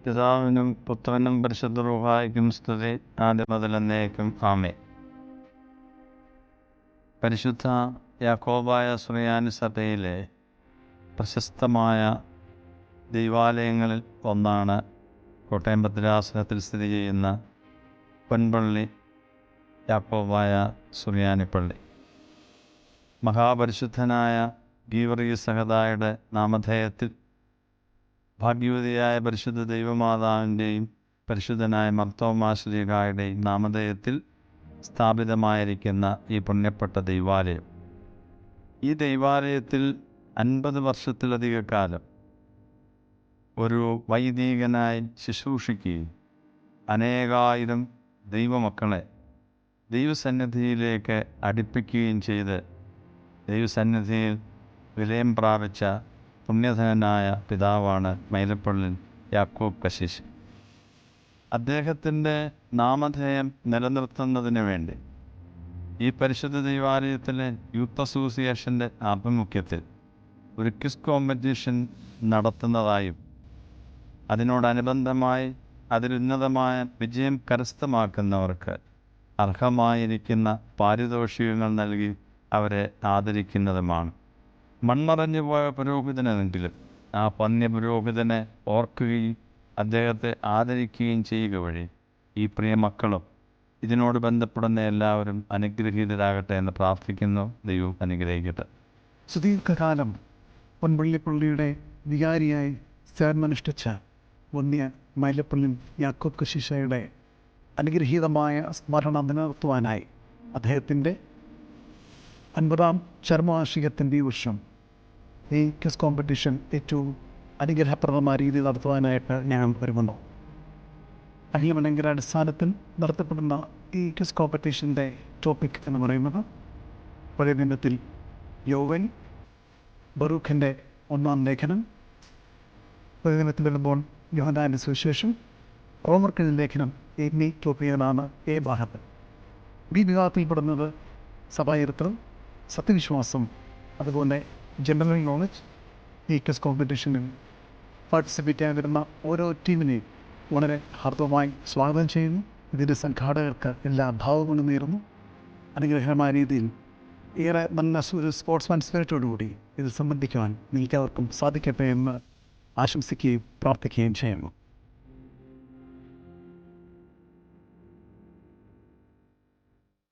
പിതാവിനും പുത്രനും പരിശുദ്ധ റൂഹായ്ക്കും സ്തുതി, ആദ്യം മുതൽ എന്നേക്കും ആമേൻ. പരിശുദ്ധ യാക്കോബായ സുറിയാനി സഭയിലെ പ്രശസ്തമായ ദൈവാലയങ്ങളിൽ ഒന്നാണ് കോട്ടയം ഭദ്രാസനത്തിൽ സ്ഥിതി ചെയ്യുന്ന പൊൻപള്ളി യാക്കോബായ സുറിയാനി പള്ളി. മഹാപരിശുദ്ധനായ ഗീവർഗീസ് സഹദായുടെ നാമധേയത്തിൽ ഭാഗ്യവതിയായ പരിശുദ്ധ ദൈവമാതാവിൻ്റെയും പരിശുദ്ധനായ മർത്തോമാ ശ്ലീഹായുടെയും നാമധേയത്തിൽ സ്ഥാപിതമായിരിക്കുന്ന ഈ പുണ്യപ്പെട്ട ദൈവാലയം, ഈ ദൈവാലയത്തിൽ 50 വർഷത്തിലധിക കാലം ഒരു വൈദികനായി ശുശ്രൂഷിക്കുകയും അനേകായിരം ദൈവമക്കളെ ദൈവസന്നിധിയിലേക്ക് അടുപ്പിക്കുകയും ചെയ്ത് ദൈവസന്നിധിയിൽ വിലയം പ്രാപിച്ച പുണ്യധനായ പിതാവാണ് മൈലപ്പള്ളി യാക്കോബ് കശീശ്. അദ്ദേഹത്തിൻ്റെ നാമധേയം നിലനിർത്തുന്നതിന് വേണ്ടി ഈ പരിശുദ്ധ ദൈവാലയത്തിലെ യൂത്ത് അസോസിയേഷൻ്റെ ആഭിമുഖ്യത്തിൽ ഒരു ക്വിസ് കോമ്പറ്റീഷൻ നടത്തുന്നതായും അതിനോടനുബന്ധമായി അതിലുന്നതമായ വിജയം കരസ്ഥമാക്കുന്നവർക്ക് അർഹമായിരിക്കുന്ന പാരിതോഷികങ്ങൾ നൽകി അവരെ ആദരിക്കുന്നതുമാണ്. മൺമറഞ്ഞു പോയ പുരോഹിതനെങ്കിലും ആ പുണ്യപുരോഹിതനെ ഓർക്കുകയും അദ്ദേഹത്തെ ആദരിക്കുകയും ചെയ്യുക വഴി ഈ പ്രിയ മക്കളും ഇതിനോട് ബന്ധപ്പെടുന്ന എല്ലാവരും അനുഗ്രഹീതരാകട്ടെ എന്ന് പ്രാർത്ഥിക്കുന്നു. ദൈവം അനുഗ്രഹിക്കട്ടെ. സുദീർഘകാലം പൊൻപള്ളിപ്പള്ളിയുടെ വികാരിയായി സേവനമനുഷ്ഠിച്ച വന്യ മൈലപ്പള്ളി യാക്കോബ് കശീശയുടെ അനുഗ്രഹീതമായ സ്മരണ നിലനിർത്തുവാനായി അദ്ദേഹത്തിൻ്റെ 50ാം ചരമവാർഷികത്തിൻ്റെ ഈ വർഷം ഈ ക്വിസ് കോമ്പറ്റീഷൻ ഏറ്റവും അനുഗ്രഹപ്രദമായ രീതിയിൽ നടത്തുവാനായിട്ട് ഞാൻ വരുന്നു. അനിയമനങ്കര അടിസ്ഥാനത്തിൽ നടത്തപ്പെടുന്ന ഈ ക്വിസ് കോമ്പറ്റീഷൻ്റെ ടോപ്പിക് എന്ന് പറയുന്നത് പഴയ നിയമത്തിൽ യോവൽ ബറൂഖിൻ്റെ 1-ാം ലേഖനം, പഴയ നിയമത്തിൽ വരുമ്പോൾ യോഹന്നാൻ്റെ സുവിശേഷം, റോമർക്കെഴുതിയ ലേഖനം എന്നീ ടോപ്പിക്കുകളാണ് ഈ ഭാഗത്ത്. ഈ വിഭാഗത്തിൽപ്പെടുന്നത് സഭാചരിത്രം, സത്യവിശ്വാസം, അതുപോലെ ജനറൽ നോളജ്. ഈ ക്വിസ് കോമ്പറ്റീഷനിൽ പാർട്ടിസിപ്പേറ്റ് ചെയ്യാൻ വരുന്ന ഓരോ ടീമിനെയും വളരെ ഹാർദവമായി സ്വാഗതം ചെയ്യുന്നു. ഇതിൻ്റെ സംഘാടകർക്ക് എല്ലാ ഭാവങ്ങളും നേരുന്നു. അനുഗ്രഹമായ രീതിയിൽ ഏറെ നല്ല ഒരു സ്പോർട്സ്മാൻ സ്പിരിറ്റോടുകൂടി ഇത് സംബന്ധിക്കുവാൻ നിങ്ങൾക്കവർക്കും സാധിക്കട്ടെ എന്ന് ആശംസിക്കുകയും പ്രാർത്ഥിക്കുകയും ചെയ്യുന്നു.